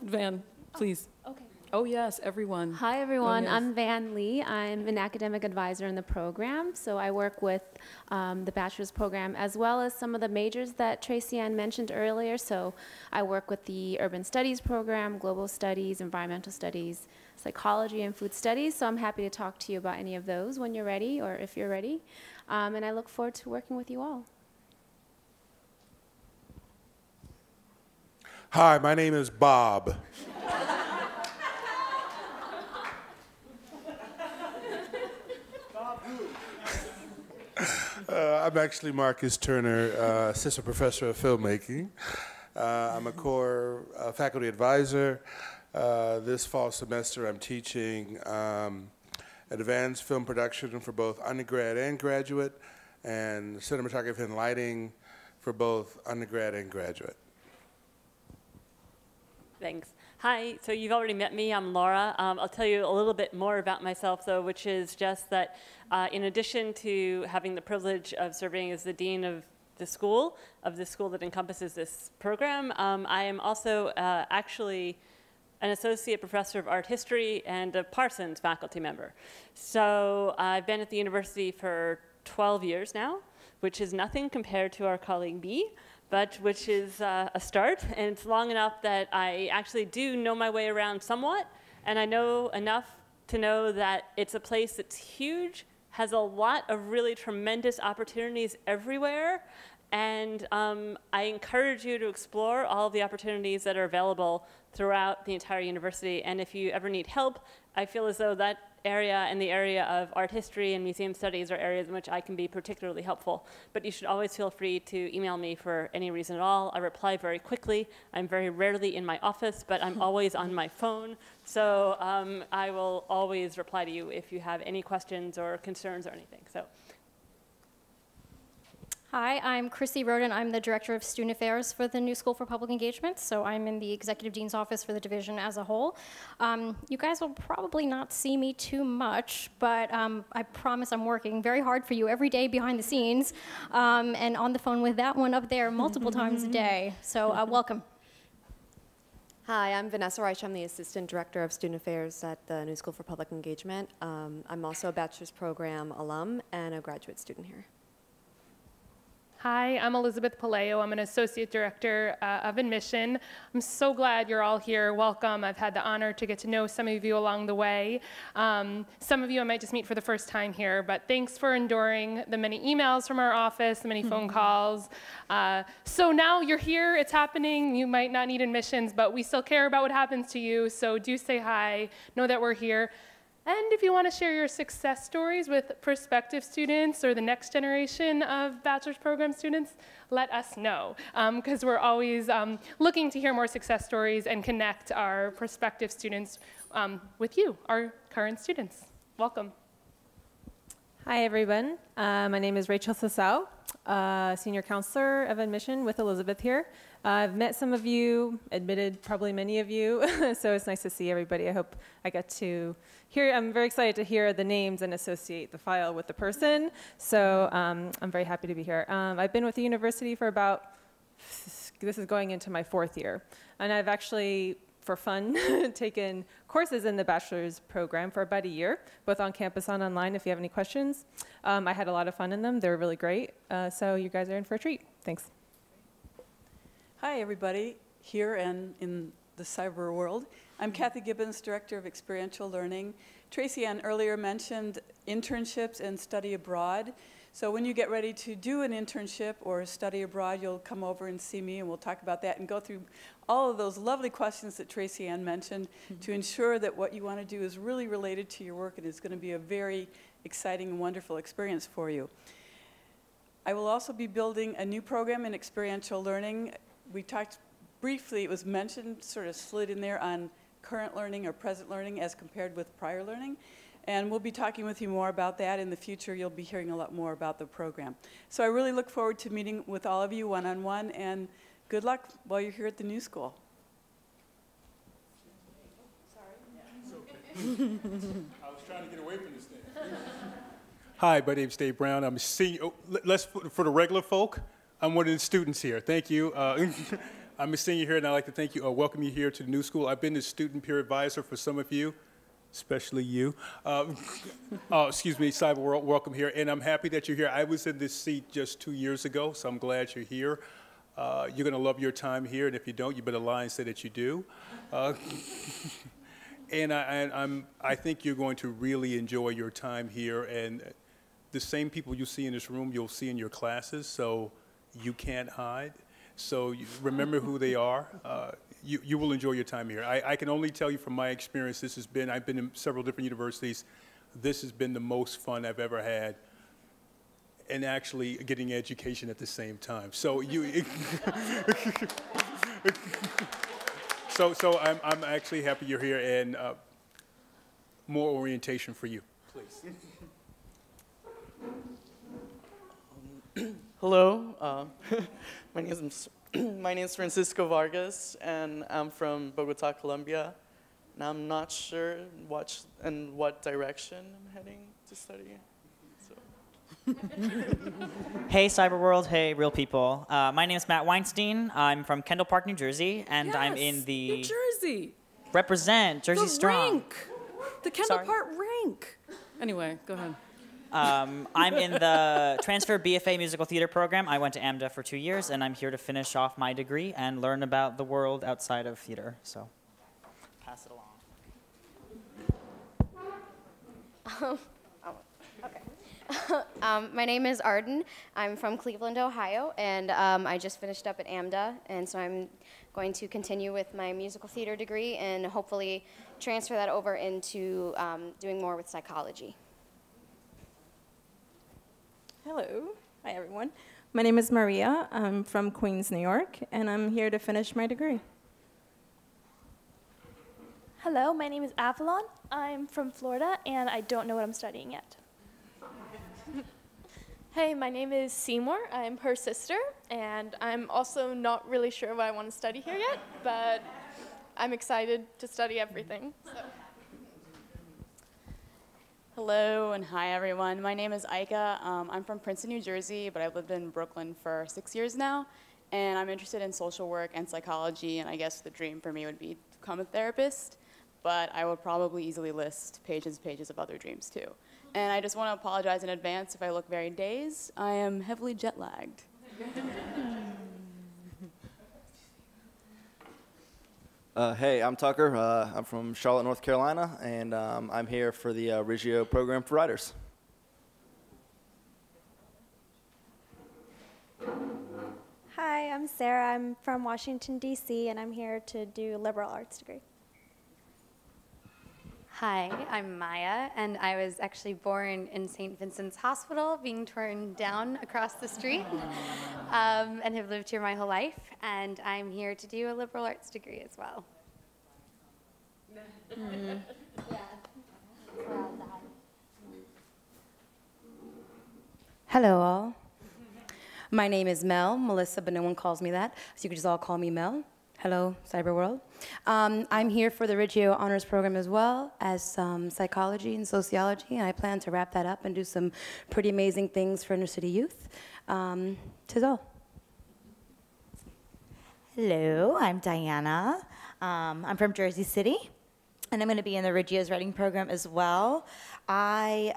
Speaker 1: please.
Speaker 6: Okay.
Speaker 1: Oh, yes, everyone.
Speaker 6: Hi, everyone.
Speaker 1: yes.
Speaker 6: I'm Van Lee. I'm an academic advisor in the program. So I work with the bachelor's program as well as some of the majors that Tracy Ann mentioned earlier. So I work with the urban studies program, global studies, environmental studies, psychology, and food studies. So I'm happy to talk to you about any of those when you're ready or if you're ready. And I look forward to working with you all.
Speaker 7: Hi, my name is Bob. I'm actually Marcus Turner, assistant professor of filmmaking. I'm a core faculty advisor. This fall semester, I'm teaching advanced film production for both undergrad and graduate, and cinematography and lighting for both undergrad and graduate.
Speaker 2: Thanks. Hi, so you've already met me. I'm Laura. I'll tell you a little bit more about myself, though, which is just that in addition to having the privilege of serving as the dean of the school that encompasses this program, I am also actually an associate professor of art history and a Parsons faculty member. So I've been at the university for 12 years now, which is nothing compared to our colleague B, but which is a start, and it's long enough that I actually do know my way around somewhat, and I know enough to know that it's a place that's huge, has a lot of really tremendous opportunities everywhere, and I encourage you to explore all the opportunities that are available throughout the entire university, and if you ever need help, I feel as though that area and the area of art history and museum studies are areas in which I can be particularly helpful. But you should always feel free to email me for any reason at all. I reply very quickly. I'm very rarely in my office, but I'm always on my phone. So I will always reply to you if you have any questions or concerns or anything. So.
Speaker 8: Hi, I'm Chrissy Roden. I'm the Director of Student Affairs for the New School for Public Engagement, so I'm in the Executive Dean's Office for the division as a whole. You guys will probably not see me too much, but I promise I'm working very hard for you every day behind the scenes, and on the phone with that one up there multiple times a day, so welcome.
Speaker 9: Hi, I'm Vanessa Reich. I'm the Assistant Director of Student Affairs at the New School for Public Engagement. I'm also a bachelor's program alum and a graduate student here.
Speaker 10: Hi, I'm Elizabeth Palayo. I'm an Associate Director of Admission. I'm so glad you're all here. Welcome. I've had the honor to get to know some of you along the way. Some of you I might just meet for the first time here, but thanks for enduring the many emails from our office, the many phone calls. So now you're here, it's happening. You might not need admissions, but we still care about what happens to you, so do say hi, know that we're here. And if you want to share your success stories with prospective students or the next generation of bachelor's program students, let us know, because we're always looking to hear more success stories and connect our prospective students with you, our current students. Welcome.
Speaker 11: Hi, everyone. My name is Rachel Sassau, Senior Counselor of Admission with Elizabeth here. I've met some of you, admitted probably many of you, so it's nice to see everybody. I hope I get to hear, I'm very excited to hear the names and associate the file with the person, so I'm very happy to be here. I've been with the university for about, this is going into my 4th year, and I've actually, for fun, taken courses in the bachelor's program for about a year, both on campus and online if you have any questions. I had a lot of fun in them. They're really great, so you guys are in for a treat. Thanks.
Speaker 12: Hi, everybody, here and in the cyber world. I'm Kathy Gibbons, Director of Experiential Learning. Tracy Ann earlier mentioned internships and study abroad. So when you get ready to do an internship or study abroad, you'll come over and see me, and we'll talk about that and go through all of those lovely questions that Tracy Ann mentioned to ensure that what you want to do is really related to your work and is going to be a very exciting and wonderful experience for you. I will also be building a new program in experiential learning. We talked briefly, it was mentioned, sort of slid in there on current learning or present learning as compared with prior learning. And we'll be talking with you more about that in the future. You'll be hearing a lot more about the program. So I really look forward to meeting with all of you one-on-one, and good luck while you're here at the New School.
Speaker 13: I was trying to get away from this thing. Hi, my name's Dave Brown. I'm a senior. For the regular folk, I'm one of the students here. Thank you. I'm a senior here, and I'd like to thank you, welcome you here to the New School. I've been the student peer advisor for some of you, especially you. Excuse me, Cyber World, welcome here. And I'm happy that you're here. I was in this seat just 2 years ago, so I'm glad you're here. You're going to love your time here, and if you don't, you better lie and say that you do. And I think you're going to really enjoy your time here. And the same people you see in this room, you'll see in your classes, so you can't hide. So remember who they are. You will enjoy your time here. I can only tell you from my experience, I've been in several different universities. This has been the most fun I've ever had, and actually getting education at the same time. So so I'm actually happy you're here, and more orientation for you, please.
Speaker 14: Hello, my name is Francisco Vargas, and I'm from Bogota, Colombia. And I'm not sure in what direction I'm heading to study. So.
Speaker 15: Hey, Cyber World. Hey, real people. My name is Matt Weinstein. I'm from Kendall Park, New Jersey, and
Speaker 1: Yes,
Speaker 15: I'm in the
Speaker 1: New Jersey.
Speaker 15: Represent Jersey
Speaker 1: The
Speaker 15: Strong.
Speaker 1: Rank. The Kendall Park rank. Anyway, go ahead.
Speaker 15: I'm in the transfer BFA musical theater program. I went to AMDA for 2 years, and I'm here to finish off my degree and learn about the world outside of theater. So, pass it along.
Speaker 16: Okay. My name is Arden. I'm from Cleveland, Ohio, and I just finished up at AMDA, and so I'm going to continue with my musical theater degree and hopefully transfer that over into doing more with psychology.
Speaker 17: Hello. Hi, everyone. My name is Maria. I'm from Queens, New York, and I'm here to finish my degree.
Speaker 18: Hello, my name is Avalon. I'm from Florida, and I don't know what I'm studying yet. Hey, my name is Seymour. I'm her sister, and I'm also not really sure what I want to study here yet, but I'm excited to study everything. So.
Speaker 19: Hello and hi everyone. My name is Aika. I'm from Princeton, New Jersey, but I've lived in Brooklyn for 6 years now. And I'm interested in social work and psychology, and I guess the dream for me would be to become a therapist. But I would probably easily list pages and pages of other dreams too. And I just want to apologize in advance if I look very dazed. I am heavily jet lagged.
Speaker 20: Hey, I'm Tucker. I'm from Charlotte, North Carolina, and I'm here for the Reggio program for writers.
Speaker 21: Hi, I'm Sarah. I'm from Washington, D.C., and I'm here to do a liberal arts degree.
Speaker 22: Hi, I'm Maya, and I was actually born in St. Vincent's Hospital, being torn down across the street, and have lived here my whole life. And I'm here to do a liberal arts degree as well.
Speaker 23: Hello, all. My name is Mel, Melissa, but no one calls me that, so you could just all call me Mel. Hello, Cyber World. I'm here for the Reggio Honors Program as well as psychology and sociology, and I plan to wrap that up and do some pretty amazing things for inner city youth. Tis all.
Speaker 24: Hello, I'm Diana. I'm from Jersey City, and I'm going to be in the Reggio's writing program as well. I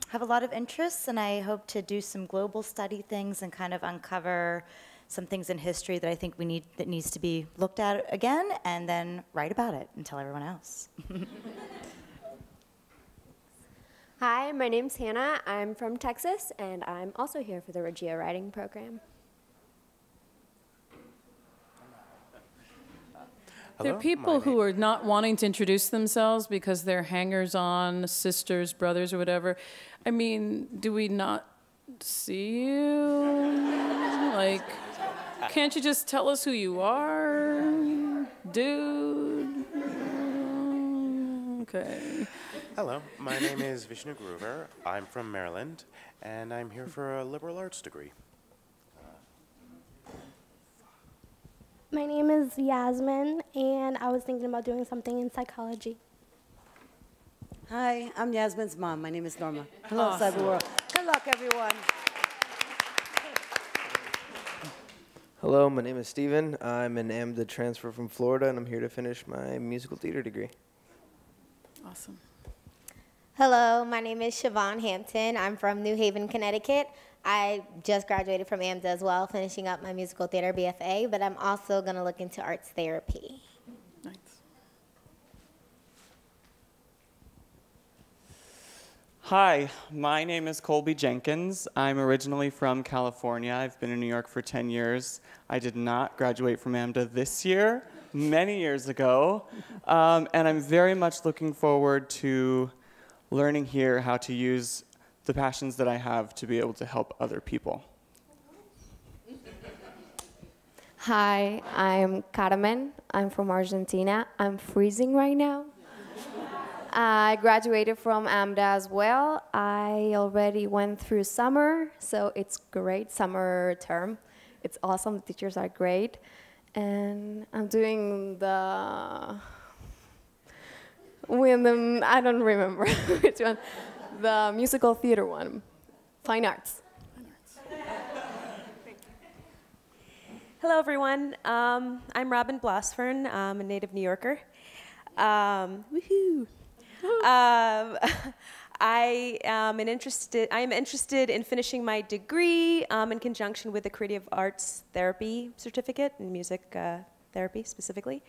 Speaker 24: have a lot of interests, and I hope to do some global study things and kind of uncover some things in history that I think that needs to be looked at again, and then write about it and tell everyone else.
Speaker 21: Hi, my name's Hannah. I'm from Texas, and I'm also here for the Reggio writing program.
Speaker 1: There are people who are not wanting to introduce themselves because they're hangers-on, sisters, brothers, or whatever. I mean, do we not see you? Like, can't you just tell us who you are, dude? Okay.
Speaker 3: Hello, my name is Vishnu Groover. I'm from Maryland, and I'm here for a liberal arts degree.
Speaker 4: My name is Yasmin, and I was thinking about doing something in psychology.
Speaker 5: Hi, I'm Yasmin's mom. My name is Norma. Hello,
Speaker 1: Awesome.
Speaker 5: Cyber World. Good luck, everyone.
Speaker 6: Hello, my name is Steven. I'm an AMDA transfer from Florida, and I'm here to finish my musical theater degree.
Speaker 1: Awesome.
Speaker 25: Hello, my name is Siobhan Hampton. I'm from New Haven, Connecticut. I just graduated from AMDA as well, finishing up my musical theater BFA, but I'm also going to look into arts therapy.
Speaker 1: Nice.
Speaker 26: Hi, my name is Colby Jenkins. I'm originally from California. I've been in New York for 10 years. I did not graduate from AMDA this year, many years ago, and I'm very much looking forward to learning here how to use the passions that I have to be able to help other people.
Speaker 21: Hi, I'm Carmen. I'm from Argentina. I'm freezing right now. I graduated from AMDA as well. I already went through summer, so it's great summer term. It's awesome. The teachers are great. And I'm doing I don't remember which one. The musical theater one, Fine Arts.
Speaker 27: Hello, everyone. I'm Robin Blossfern. I'm a native New Yorker. Woohoo! I am interested in finishing my degree in conjunction with a creative arts therapy certificate in music therapy specifically.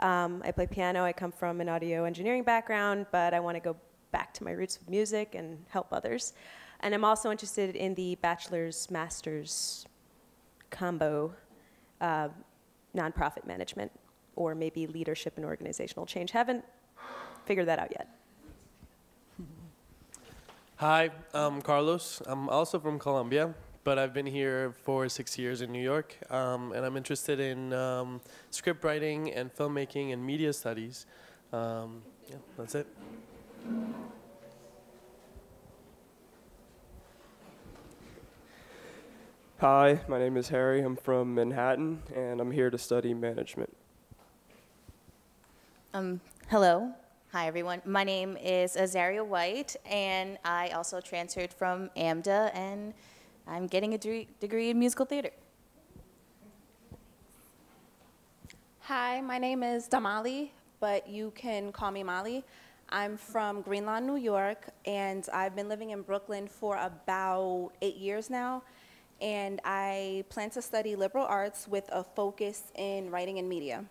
Speaker 27: I play piano. I come from an audio engineering background, but I want to go back to my roots with music and help others. And I'm also interested in the bachelor's, master's combo, nonprofit management, or maybe leadership and organizational change. Haven't figured that out yet.
Speaker 28: Hi, I'm Carlos. I'm also from Colombia, but I've been here for 6 years in New York, and I'm interested in script writing and filmmaking and media studies. Yeah, that's it.
Speaker 29: Hi, my name is Harry. I'm from Manhattan, and I'm here to study management.
Speaker 24: Hello. Hi, everyone. My name is Azaria White, and I also transferred from AMDA, and I'm getting a degree in musical theater.
Speaker 30: Hi, my name is Damali, but you can call me Molly. I'm from Greenlawn, New York, and I've been living in Brooklyn for about 8 years now, and I plan to study liberal arts with a focus in writing and media.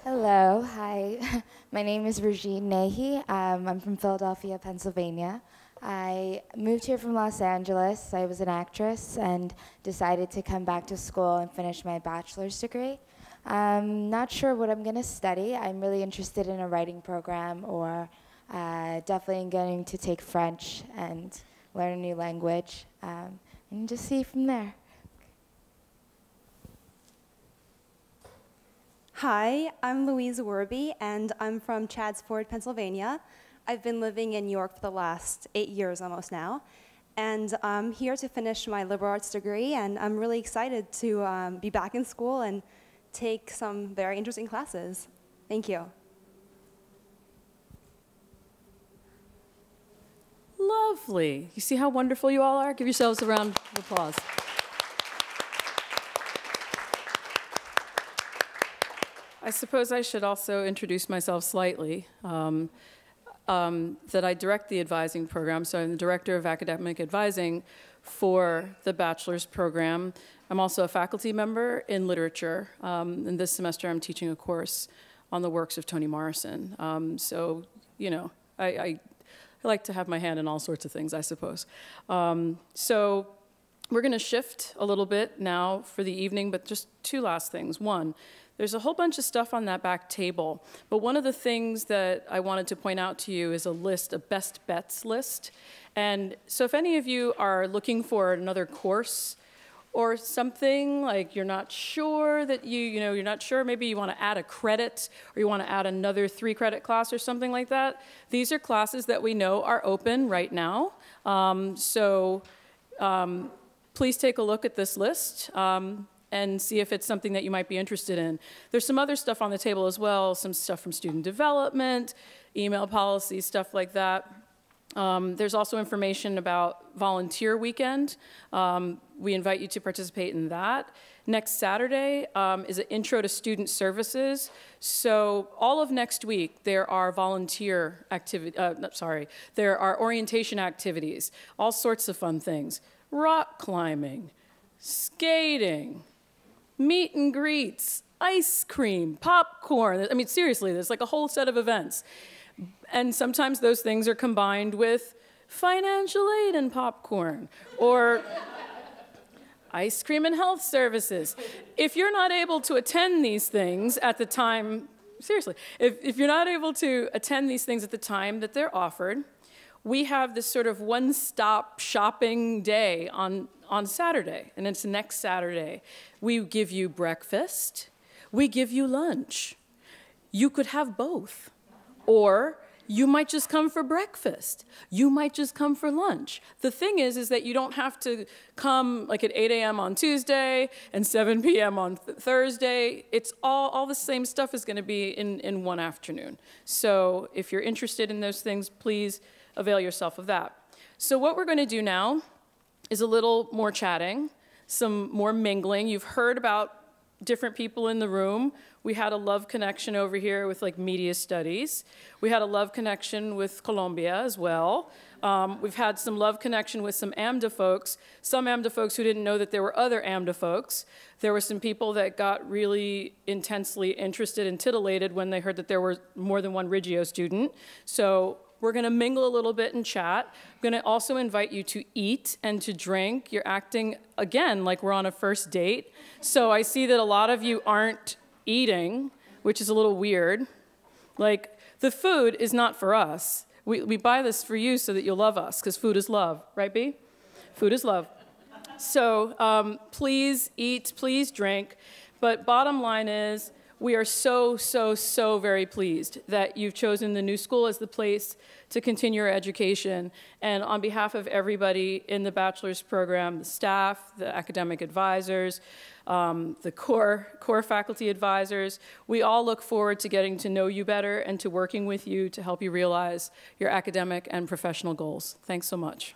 Speaker 25: Hello, hi. My name is Regine Nahi. I'm from Philadelphia, Pennsylvania. I moved here from Los Angeles. I was an actress and decided to come back to school and finish my bachelor's degree. I'm not sure what I'm going to study. I'm really interested in a writing program or definitely in getting to take French and learn a new language and just see from there.
Speaker 31: Hi, I'm Louise Werby, and I'm from Chadsford, Pennsylvania. I've been living in New York for the last 8 years almost now, and I'm here to finish my liberal arts degree, and I'm really excited to be back in school and take some very interesting classes. Thank you.
Speaker 1: Lovely. You see how wonderful you all are? Give yourselves a round of applause. I suppose I should also introduce myself slightly, that I direct the advising program, so I'm the Director of Academic Advising for the bachelor's program. I'm also a faculty member in literature, and this semester I'm teaching a course on the works of Toni Morrison. So you know, I like to have my hand in all sorts of things, I suppose. So we're going to shift a little bit now for the evening, but just two last things. One, there's a whole bunch of stuff on that back table, but one of the things that I wanted to point out to you is a list, a best bets list. And so if any of you are looking for another course or something, like you're not sure that you're not sure, maybe you want to add a credit or you want to add another 3-credit class or something like that, these are classes that we know are open right now. Please take a look at this list and see if it's something that you might be interested in. There's some other stuff on the table as well, some stuff from student development, email policy, stuff like that. There's also information about Volunteer Weekend. We invite you to participate in that. Next Saturday is an Intro to Student Services. So all of next week, there are volunteer activity, there are orientation activities, all sorts of fun things. Rock climbing, skating, meet and greets, ice cream, popcorn. I mean, seriously, there's like a whole set of events. And sometimes those things are combined with financial aid and popcorn, or ice cream and health services. If you're not able to attend these things at the time, seriously, if you're not able to attend these things at the time that they're offered, we have this sort of one-stop shopping day on Saturday, and it's next Saturday. We give you breakfast, we give you lunch. You could have both. Or you might just come for breakfast. You might just come for lunch. The thing is that you don't have to come like at 8 a.m. on Tuesday and 7 p.m. on Thursday. It's all the same stuff is going to be in one afternoon. So if you're interested in those things, please avail yourself of that. So what we're going to do now is a little more chatting, some more mingling. You've heard about different people in the room. We had a love connection over here with like media studies. We had a love connection with Colombia as well. We've had some love connection with some AMDA folks, some AMDA folks who didn't know that there were other AMDA folks. There were some people that got really intensely interested and titillated when they heard that there were more than one Reggio student. So we're going to mingle a little bit and chat. I'm going to also invite you to eat and to drink. You're acting, again, like we're on a first date. So I see that a lot of you aren't eating, which is a little weird. Like, the food is not for us. We buy this for you so that you'll love us, because food is love. Right, B? Food is love. So please eat, please drink. But bottom line is, we are so, so, so very pleased that you've chosen the New School as the place to continue your education. And on behalf of everybody in the bachelor's program, the staff, the academic advisors, the core faculty advisors, we all look forward to getting to know you better and to working with you to help you realize your academic and professional goals. Thanks so much.